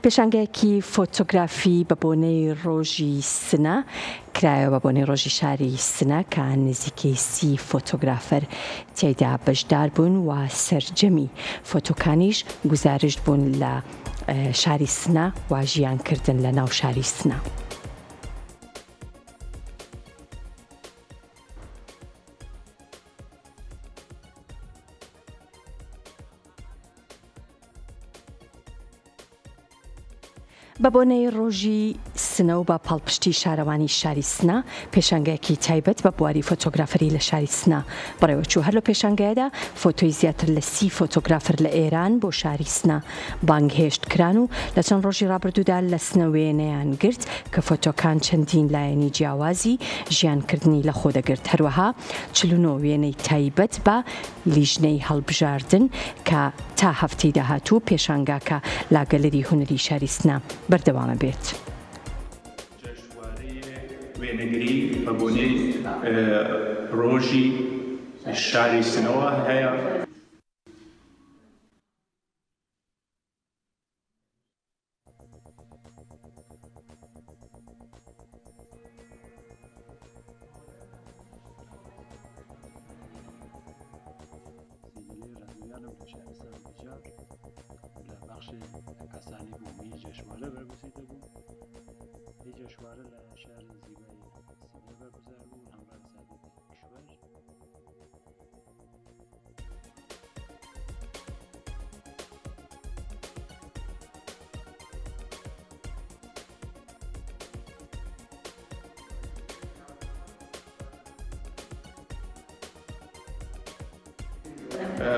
پێشانگەیەکی فۆتۆگرافی بە بۆنەی ڕۆژی سنە کرایەوە بە بۆنەی ڕۆژی شاری سنە کە نزیکەی 30 فۆتۆگرافەر تێیدا بەشدار بوون و سەرجەمی فۆتۆکانیش گزارش بوون لە شاری سنە و ژیانکردن لە ناو شاری سنە. بە بۆنەی ڕۆژی سنە و بە پاڵپشتی شارەوانی شاری سنە پێشانگەیەکی تایبەت بە بواری فۆتۆگرافەری لە شاری سنە بەڕێوەچوو هەر لە پێشانگەیەدا فۆتۆی زیاتر لە 30 فۆتۆگرافر لە ئێران بۆ شاری سنە بانگهێشت کران و لە چەند ڕۆژی ڕابردوودا لە سنە وێنەیان گرت کە فۆتۆکان چەندین لایەنی جیاوازی ژیانکردنی لە خۆ دەگرت. هەروەها 49 وێنەی تایبەت بە لیژنەی هەڵبژاردن کە تا هەفتەی داهاتوو پێشانگاکە لا گەلەری هونەری شاری سنە بەردەوامە بێت. وێنەگری بە بۆنەی ڕۆژی شاری سنەوە هەیە. کەسانی بوومی جێشوارە بەرگوزیدە بوو هی جێشوارە لە شاری زیبای سینە بەرگوزار بوو هەمڕان سادی کشوەر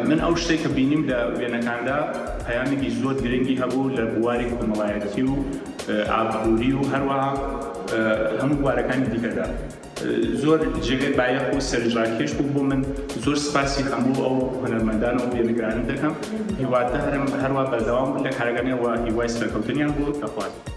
من ئەو شتێک کە بینیم لە وێنەکاندا پەیامێکی زۆر گرنگی هەبوو لە بواری کۆمەڵایەتی و ئابووری و هەروەها هەموو بوارەکانی دیکەدا. زۆر جێگەی بایەخ و سەرنجڕاکێش بوو بۆ من. زۆر سپاسی هەموو ئەو هونەرمەندان و وێنەگرانە دەکەم. هیوادارم هەروە بەردەوام لە کارەکانیان و هیوای سەرکەوتنیان بۆ دەخوازم.